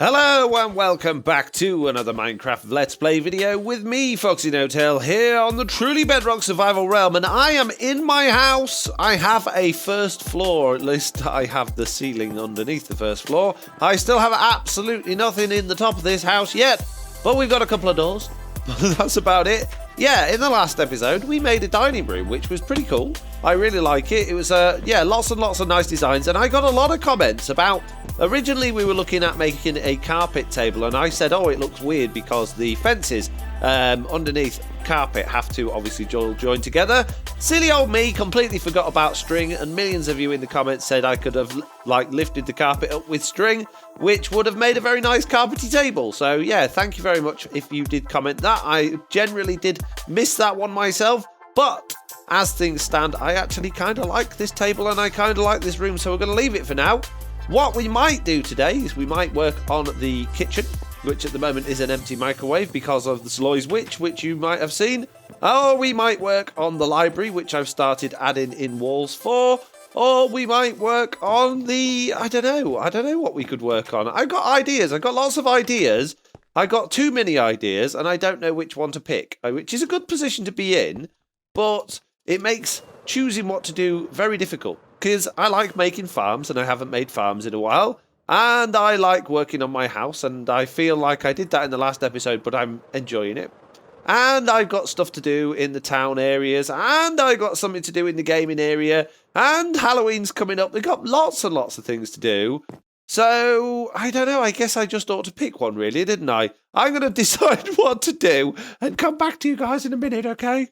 Hello and welcome back to another Minecraft Let's Play video with me, FoxyNoTail, here on the Truly Bedrock survival realm, and I am in my house. I have a first floor, at least I have the ceiling underneath the first floor. I still have absolutely nothing in the top of this house yet, but we've got a couple of doors. That's about it. Yeah, in the last episode, we made a dining room, which was pretty cool. I really like it. It was, lots and lots of nice designs, and I got a lot of comments about... Originally, we were looking at making a carpet table, and I said, oh, it looks weird because the fences underneath carpet have to obviously join together. Silly old me completely forgot about string, and millions of you in the comments said I could have lifted the carpet up with string, which would have made a very nice carpety table. So yeah, thank you very much if you did comment that. I generally did miss that one myself, but as things stand, I actually kind of like this table and I kind of like this room, so we're going to leave it for now. What we might do today is we might work on the kitchen, which at the moment is an empty microwave because of the Sloy's Witch, which you might have seen. Or we might work on the library, which I've started adding in walls for. Or we might work on the... I don't know what we could work on. I've got ideas. I've got lots of ideas. I got too many ideas, and I don't know which one to pick, which is a good position to be in, but it makes choosing what to do very difficult. Because I like making farms, and I haven't made farms in a while. And I like working on my house, and I feel like I did that in the last episode, but I'm enjoying it. And I've got stuff to do in the town areas, and I've got something to do in the gaming area, and Halloween's coming up. We've got lots and lots of things to do. So, I don't know, I guess I just ought to pick one, really, didn't I? I'm going to decide what to do, and come back to you guys in a minute, okay?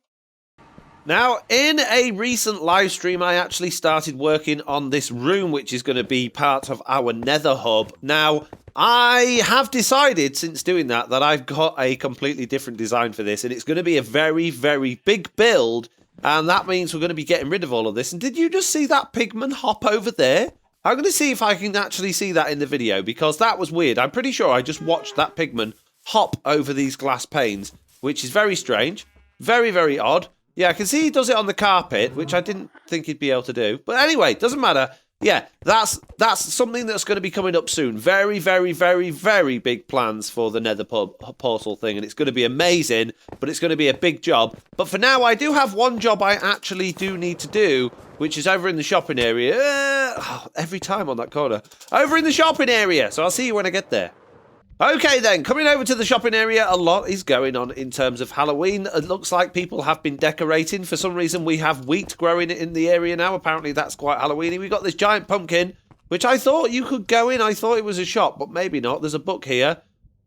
Now, in a recent live stream, I actually started working on this room, which is going to be part of our nether hub. Now, I have decided since doing that I've got a completely different design for this, and it's going to be a very, very big build, and that means we're going to be getting rid of all of this. And did you just see that pigman hop over there? I'm going to see if I can actually see that in the video, because that was weird. I'm pretty sure I just watched that pigman hop over these glass panes, which is very strange, very, very odd. Yeah, I can see he does it on the carpet, which I didn't think he'd be able to do. But anyway, doesn't matter. Yeah, that's something that's going to be coming up soon. Very, very, very, very big plans for the nether portal thing. And it's going to be amazing, but it's going to be a big job. But for now, I do have one job I actually do need to do, which is over in the shopping area. Every time on that corner. Over in the shopping area. So I'll see you when I get there. Okay then, coming over to the shopping area, a lot is going on in terms of Halloween. It looks like people have been decorating. For some reason, we have wheat growing in the area now. Apparently, that's quite Halloweeny. We've got this giant pumpkin, which I thought you could go in. I thought it was a shop, but maybe not. There's a book here.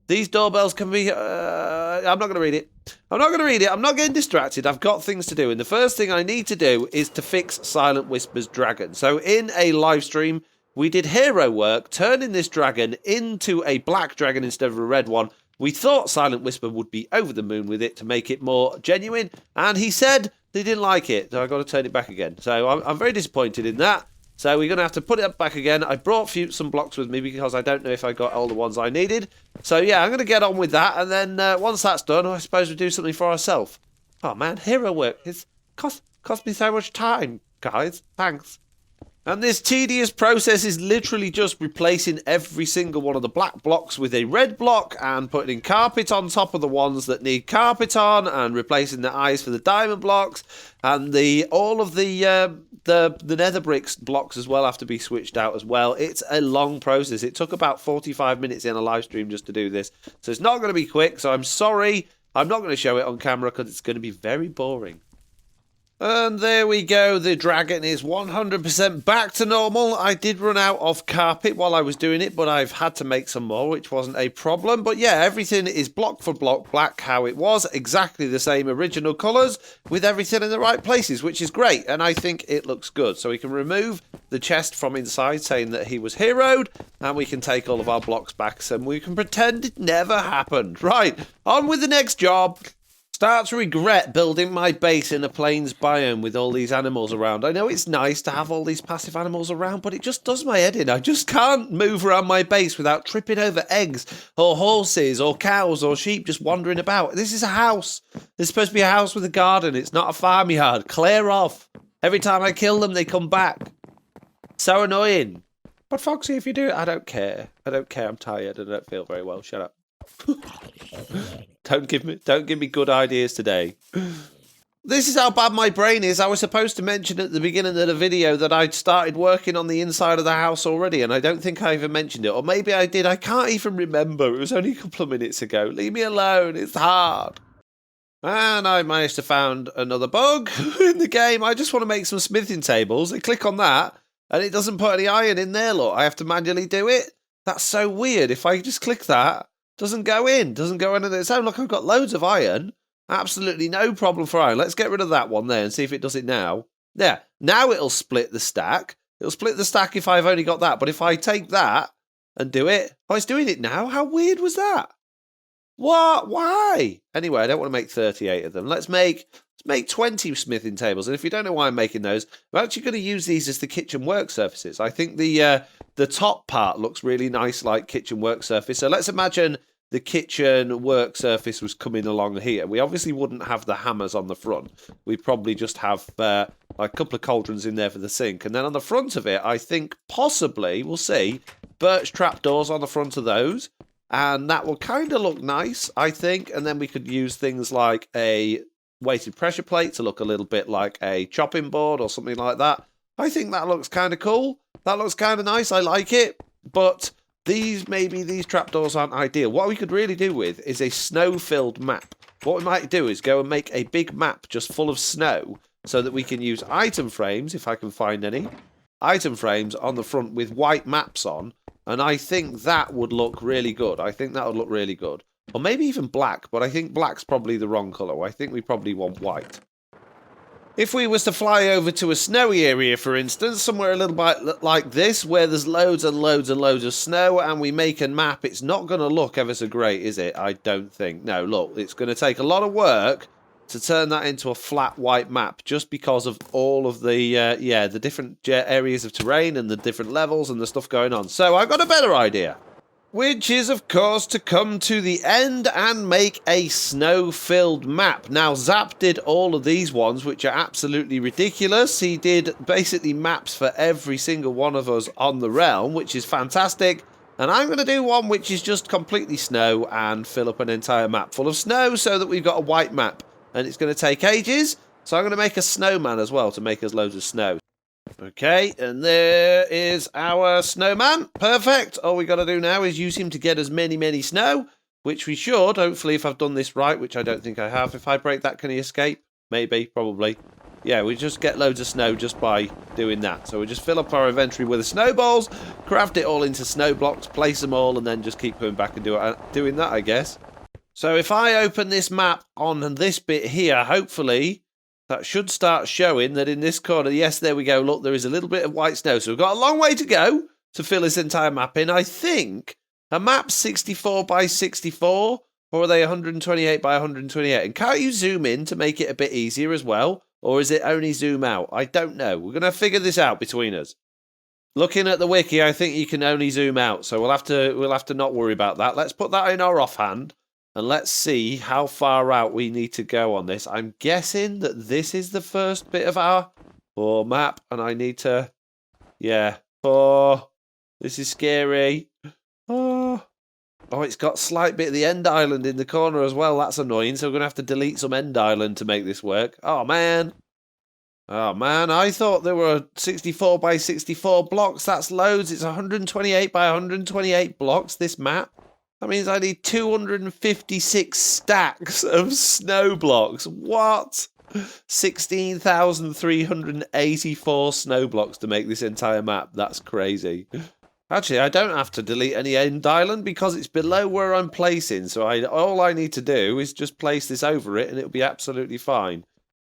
These doorbells can be... I'm not going to read it. I'm not going to read it. I'm not getting distracted. I've got things to do. And the first thing I need to do is to fix Silent Whisper's dragon. So in a live stream... we did hero work, turning this dragon into a black dragon instead of a red one. We thought Silent Whisper would be over the moon with it to make it more genuine, and he said they didn't like it, so I've got to turn it back again. So I'm very disappointed in that. So we're going to have to put it back again. I brought some blocks with me because I don't know if I got all the ones I needed. So yeah, I'm going to get on with that, and then once that's done, I suppose we'll do something for ourselves. Oh man, hero work. It's cost me so much time, guys. Thanks. And this tedious process is literally just replacing every single one of the black blocks with a red block and putting carpet on top of the ones that need carpet on and replacing the eyes for the diamond blocks, and all of the nether bricks blocks as well have to be switched out as well. It's a long process. It took about 45 minutes in a live stream just to do this. So it's not going to be quick, so I'm sorry. I'm not going to show it on camera because it's going to be very boring. And there we go, the dragon is 100% back to normal. I did run out of carpet while I was doing it, but I've had to make some more, which wasn't a problem. But yeah, everything is block for block black how it was, exactly the same original colours, with everything in the right places, which is great, and I think it looks good. So we can remove the chest from inside saying that he was heroed, and we can take all of our blocks back, and we can pretend it never happened. Right, on with the next job. Start to regret building my base in a plains biome with all these animals around. I know it's nice to have all these passive animals around, but it just does my head in. I just can't move around my base without tripping over eggs or horses or cows or sheep just wandering about. This is a house. It's supposed to be a house with a garden. It's not a farmyard. Clear off. Every time I kill them, they come back. So annoying. But Foxy, if you do it, I don't care. I don't care. I'm tired. I don't feel very well. Shut up. Don't give me good ideas today. This is how bad my brain is. I was supposed to mention at the beginning of the video that I'd started working on the inside of the house already, and I don't think I even mentioned it. Or maybe I did. I can't even remember. It was only a couple of minutes ago. Leave me alone. It's hard. And I managed to find another bug in the game. I just want to make some smithing tables. I click on that, and it doesn't put any iron in there, look. I have to manually do it. That's so weird. If I just click that, doesn't go in on its own. Look, I've got loads of iron. Absolutely no problem for iron. Let's get rid of that one there and see if it does it now. Yeah, now it'll split the stack. It'll split the stack if I've only got that. But if I take that and do it, oh, it's doing it now. How weird was that? What? Why? Anyway, I don't want to make 38 of them. Let's make 20 smithing tables. And if you don't know why I'm making those, I'm actually going to use these as the kitchen work surfaces. I think the top part looks really nice like kitchen work surface. So let's imagine the kitchen work surface was coming along here. We obviously wouldn't have the hammers on the front. We'd probably just have like a couple of cauldrons in there for the sink. And then on the front of it, I think possibly, we'll see, birch trapdoors on the front of those. And that will kind of look nice, I think. And then we could use things like a weighted pressure plate to look a little bit like a chopping board or something like that. I think that looks kind of cool. That looks kind of nice. I like it. But maybe these trapdoors aren't ideal. What we could really do with is a snow-filled map. What we might do is go and make a big map just full of snow so that we can use item frames, if I can find any, item frames on the front with white maps on. And I think that would look really good. I think that would look really good. Or maybe even black, but I think black's probably the wrong colour. I think we probably want white. If we was to fly over to a snowy area, for instance, somewhere a little bit like this, where there's loads and loads and loads of snow, and we make a map, it's not going to look ever so great, is it? I don't think. No, look, it's going to take a lot of work to turn that into a flat white map, just because of all of the, the different areas of terrain and the different levels and the stuff going on. So I've got a better idea, which is, of course, to come to the end and make a snow-filled map. Now, Zap did all of these ones, which are absolutely ridiculous. He did basically maps for every single one of us on the realm, which is fantastic. And I'm going to do one which is just completely snow and fill up an entire map full of snow so that we've got a white map. And it's going to take ages, so I'm going to make a snowman as well to make us loads of snow. Okay, and there is our snowman. Perfect. All we got to do now is use him to get us many snow, which we should, hopefully, if I've done this right, which I don't think I have. If I break that, can he escape? Maybe, probably. Yeah, we just get loads of snow just by doing that. So we just fill up our inventory with the snowballs, craft it all into snow blocks, place them all, and then just keep going back and doing that, I guess. So if I open this map on this bit here, hopefully that should start showing that in this corner, yes, there we go, look, there is a little bit of white snow. So we've got a long way to go to fill this entire map in. I think a map's 64 by 64, or are they 128 by 128? And can't you zoom in to make it a bit easier as well? Or is it only zoom out? I don't know. We're going to figure this out between us. Looking at the wiki, I think you can only zoom out, so we'll have to not worry about that. Let's put that in our offhand. And let's see how far out we need to go on this. I'm guessing that this is the first bit of our map. And I need to... Yeah. Oh, this is scary. Oh, it's got a slight bit of the end island in the corner as well. That's annoying. So we're going to have to delete some end island to make this work. Oh, man. Oh, man. I thought there were 64 by 64 blocks. That's loads. It's 128 by 128 blocks, this map. That means I need 256 stacks of snow blocks. What? 16,384 snow blocks to make this entire map. That's crazy. Actually, I don't have to delete any end island because it's below where I'm placing. So all I need to do is just place this over it and it'll be absolutely fine.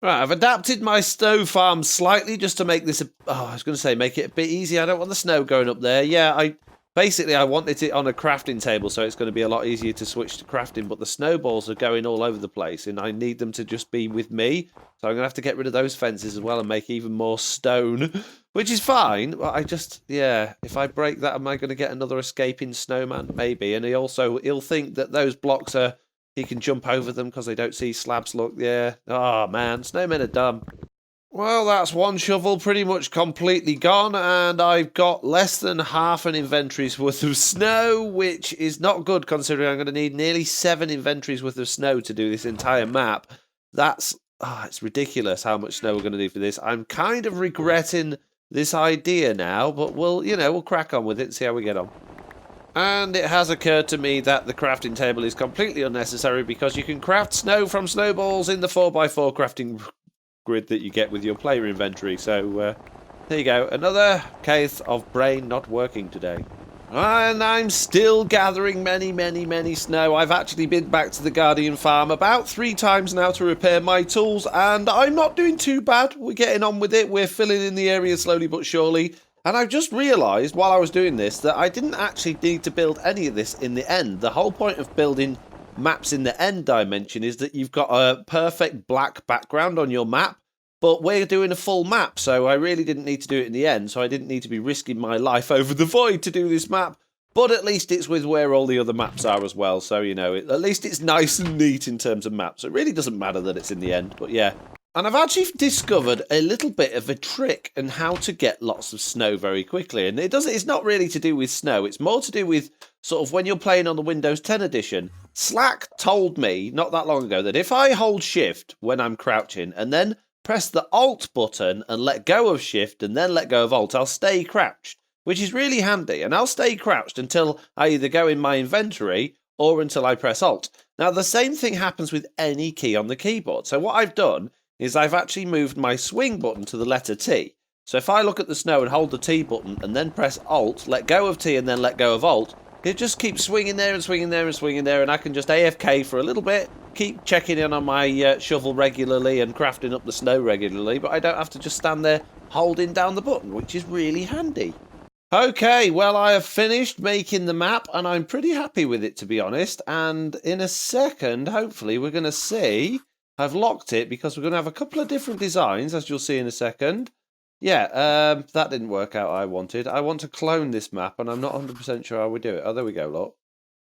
Right, I've adapted my snow farm slightly just to make this I was going to say make it a bit easier. I don't want the snow going up there. Yeah, Basically, I wanted it on a crafting table, so it's going to be a lot easier to switch to crafting, but the snowballs are going all over the place, and I need them to just be with me, so I'm going to have to get rid of those fences as well and make even more stone, which is fine, but if I break that, am I going to get another escaping snowman? Maybe, and he'll think that those blocks he can jump over them because they don't see slabs, look, yeah. Oh, man, snowmen are dumb. Well, that's one shovel pretty much completely gone, and I've got less than half an inventory's worth of snow, which is not good considering I'm going to need nearly 7 inventories worth of snow to do this entire map. That's, it's ridiculous how much snow we're going to need for this. I'm kind of regretting this idea now, but we'll crack on with it and see how we get on. And it has occurred to me that the crafting table is completely unnecessary because you can craft snow from snowballs in the 4x4 crafting grid that you get with your player inventory. So there you go, another case of brain not working today. And I'm still gathering many snow. I've actually been back to the Guardian farm about 3 times now to repair my tools, and I'm not doing too bad. We're getting on with it. We're filling in the area slowly but surely. And I've just realised while I was doing this that I didn't actually need to build any of this in the end. The whole point of building maps in the end dimension is that you've got a perfect black background on your map, but we're doing a full map, so I really didn't need to do it in the end, so I didn't need to be risking my life over the void to do this map, but at least it's with where all the other maps are as well, so at least it's nice and neat in terms of maps. It really doesn't matter that it's in the end, but yeah. And I've actually discovered a little bit of a trick on how to get lots of snow very quickly. And it's not really to do with snow. It's more to do with sort of when you're playing on the Windows 10 edition. Slack told me not that long ago that if I hold shift when I'm crouching and then press the alt button and let go of shift and then let go of alt, I'll stay crouched, which is really handy. And I'll stay crouched until I either go in my inventory or until I press alt. Now, the same thing happens with any key on the keyboard. So what I've done is I've actually moved my swing button to the letter T. So if I look at the snow and hold the T button and then press Alt, let go of T and then let go of Alt, it just keeps swinging there and swinging there and swinging there, and I can just AFK for a little bit, keep checking in on my shovel regularly and crafting up the snow regularly, but I don't have to just stand there holding down the button, which is really handy. Okay, well, I have finished making the map, and I'm pretty happy with it, to be honest, and in a second, hopefully, we're going to see... I've locked it because we're going to have a couple of different designs, as you'll see in a second. Yeah, that didn't work out I wanted. I want to clone this map, and I'm not 100% sure how we do it. Oh, there we go, look.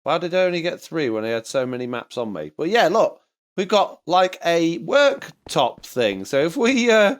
Why did I only get 3 when I had so many maps on me? But yeah, look, we've got like a worktop thing. So if we, not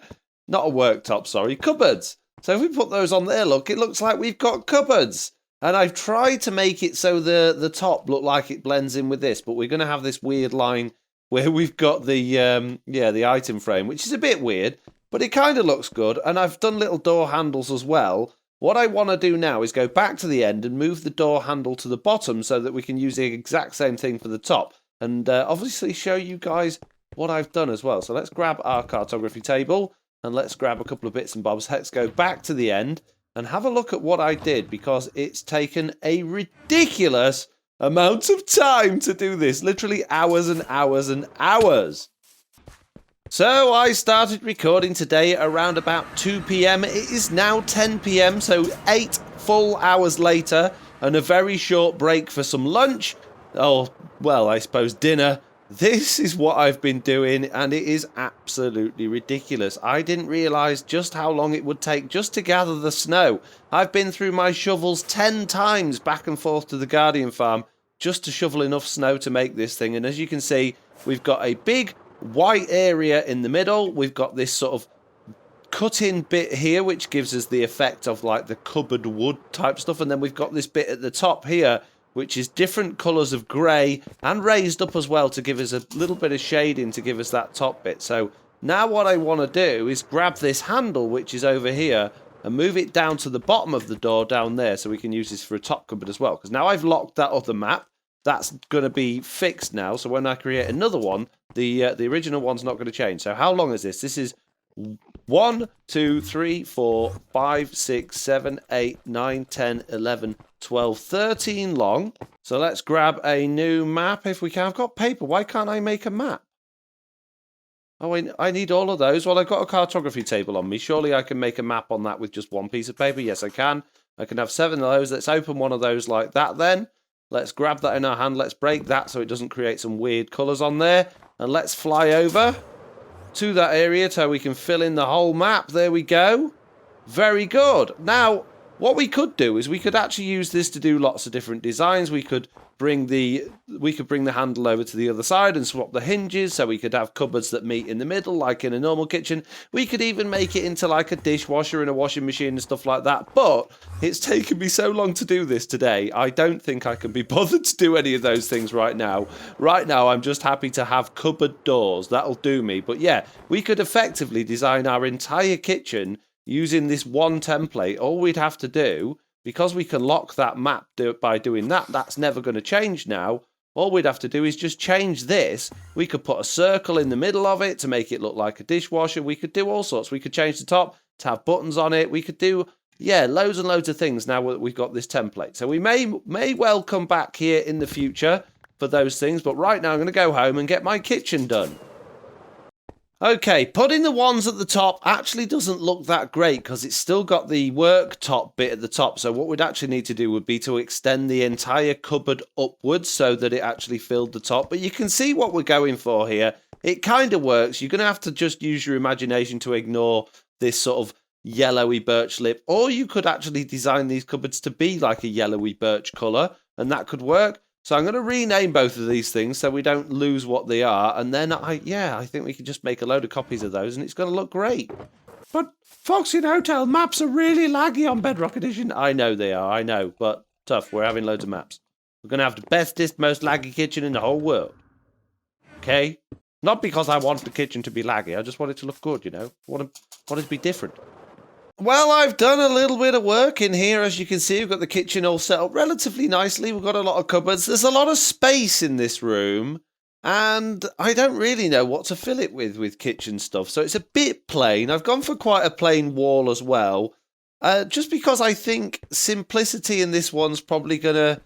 a worktop, sorry, cupboards. So if we put those on there, look, it looks like we've got cupboards. And I've tried to make it so the top look like it blends in with this, but we're going to have this weird line where we've got the item frame, which is a bit weird, but it kind of looks good. And I've done little door handles as well. What I want to do now is go back to the end and move the door handle to the bottom so that we can use the exact same thing for the top. And obviously show you guys what I've done as well. So let's grab our cartography table and let's grab a couple of bits and bobs. Let's go back to the end and have a look at what I did, because it's taken a ridiculous amount of time to do this, literally hours and hours and hours. So I started recording today around about 2 p.m. It is now 10 p.m, so 8 full hours later, and a very short break for some lunch. Oh, well, I suppose dinner. This is what I've been doing, and it is absolutely ridiculous. I didn't realise just how long it would take just to gather the snow. I've been through my shovels 10 times back and forth to the Guardian farm just to shovel enough snow to make this thing. And as you can see, we've got a big white area in the middle. We've got this sort of cut-in bit here, which gives us the effect of like the cupboard wood type stuff. And then we've got this bit at the top here, which is different colours of grey and raised up as well to give us a little bit of shading to give us that top bit. So now what I want to do is grab this handle, which is over here, and move it down to the bottom of the door down there so we can use this for a top cupboard as well. Because now I've locked that other map, that's going to be fixed now. So when I create another one, the original one's not going to change. So how long is this? This is 1, 2, 3, 4, 5, 6, 7, 8, 9, 10, 11, 12, 13 long. So let's grab a new map if we can. I've got paper. Why can't I make a map? Oh, I need all of those. Well, I've got a cartography table on me. Surely I can make a map on that with just one piece of paper. Yes, I can. I can have 7 of those. Let's open one of those like that then. Let's grab that in our hand. Let's break that so it doesn't create some weird colours on there. And let's fly over to that area so we can fill in the whole map. There we go. Very good. Now, what we could do is we could actually use this to do lots of different designs. We could we could bring the handle over to the other side and swap the hinges, so we could have cupboards that meet in the middle like in a normal kitchen. We could even make it into like a dishwasher and a washing machine and stuff like that, but it's taken me so long to do this today, I don't think I can be bothered to do any of those things right now. Right now I'm just happy to have cupboard doors. That'll do me. But yeah, we could effectively design our entire kitchen using this one template. All we'd have to do, because we can lock that map by doing that, that's never going to change now. All we'd have to do is just change this. We could put a circle in the middle of it to make it look like a dishwasher. We could do all sorts. We could change the top to have buttons on it. We could do, yeah, loads and loads of things now that we've got this template. So we may well come back here in the future for those things. But right now I'm going to go home and get my kitchen done. Okay, putting the ones at the top actually doesn't look that great because it's still got the worktop bit at the top. So what we'd actually need to do would be to extend the entire cupboard upwards so that it actually filled the top. But you can see what we're going for here. It kind of works. You're going to have to just use your imagination to ignore this sort of yellowy birch lip. Or you could actually design these cupboards to be like a yellowy birch colour, and that could work. So I'm going to rename both of these things so we don't lose what they are. And then, I think we can just make a load of copies of those and it's going to look great. But FoxyNoTail, maps are really laggy on Bedrock Edition. I know they are, I know. But tough, we're having loads of maps. We're going to have the bestest, most laggy kitchen in the whole world. Okay? Not because I want the kitchen to be laggy. I just want it to look good, you know. I want it to be different. Well, I've done a little bit of work in here. As you can see, we've got the kitchen all set up relatively nicely. We've got a lot of cupboards. There's a lot of space in this room, and I don't really know what to fill it with kitchen stuff. So it's a bit plain. I've gone for quite a plain wall as well, just because I think simplicity in this one's probably going to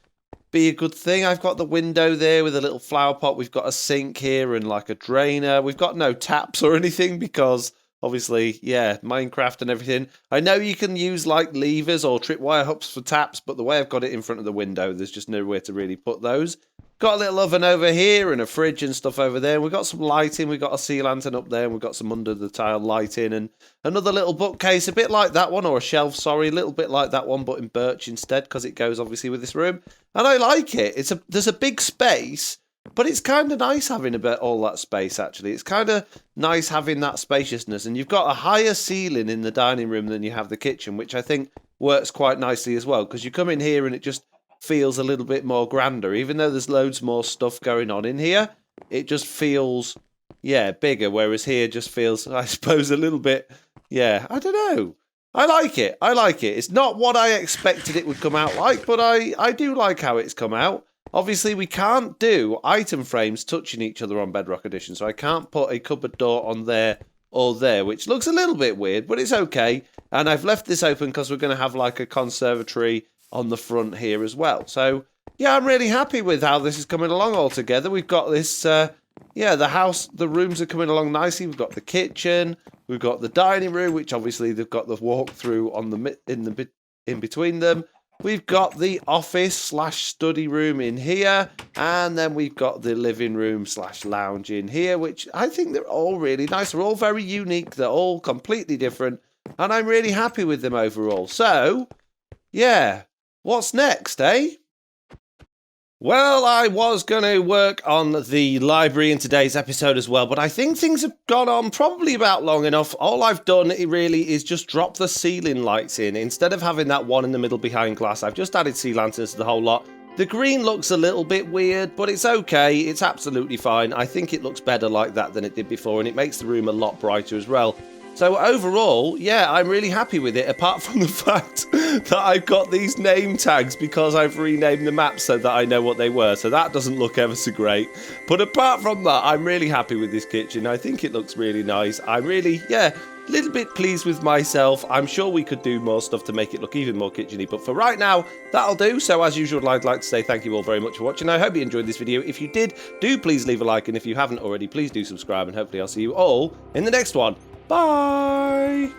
be a good thing. I've got the window there with a little flower pot. We've got a sink here and like a drainer. We've got no taps or anything because obviously, yeah, Minecraft and everything. I know you can use like levers or tripwire hooks for taps, but the way I've got it in front of the window, there's just nowhere to really put those. Got a little oven over here and a fridge and stuff over there. We've got some lighting. We've got a sea lantern up there. And we've got some under the tile lighting and another little bookcase, a bit like that one, or a shelf, sorry, a little bit like that one, but in birch instead because it goes obviously with this room. And I like it. There's a big space, but it's kind of nice having a bit all that space, actually. It's kind of nice having that spaciousness. And you've got a higher ceiling in the dining room than you have the kitchen, which I think works quite nicely as well. Because you come in here and it just feels a little bit more grander. Even though there's loads more stuff going on in here, it just feels, yeah, bigger. Whereas here just feels, I suppose, a little bit, yeah, I don't know. I like it. I like it. It's not what I expected it would come out like, but I do like how it's come out. Obviously, we can't do item frames touching each other on Bedrock Edition, so I can't put a cupboard door on there or there, which looks a little bit weird, but it's okay. And I've left this open because we're going to have like a conservatory on the front here as well. So, yeah, I'm really happy with how this is coming along altogether. We've got this, yeah, the rooms are coming along nicely. We've got the kitchen, we've got the dining room, which obviously they've got the walk-through on in between them. We've got the office/study room in here, and then we've got the living room/lounge in here, which I think they're all really nice. They're all very unique. They're all completely different, and I'm really happy with them overall. So, yeah, what's next, eh? Well, I was going to work on the library in today's episode as well, but I think things have gone on probably about long enough. All I've done really is just drop the ceiling lights in. Instead of having that one in the middle behind glass, I've just added sea lanterns to the whole lot. The green looks a little bit weird, but it's okay. It's absolutely fine. I think it looks better like that than it did before, and it makes the room a lot brighter as well. So overall, yeah, I'm really happy with it, apart from the fact that I've got these name tags because I've renamed the maps so that I know what they were. So that doesn't look ever so great. But apart from that, I'm really happy with this kitchen. I think it looks really nice. I'm really, yeah, a little bit pleased with myself. I'm sure we could do more stuff to make it look even more kitcheny. But for right now, that'll do. So as usual, I'd like to say thank you all very much for watching. I hope you enjoyed this video. If you did, do please leave a like. And if you haven't already, please do subscribe. And hopefully I'll see you all in the next one. Bye!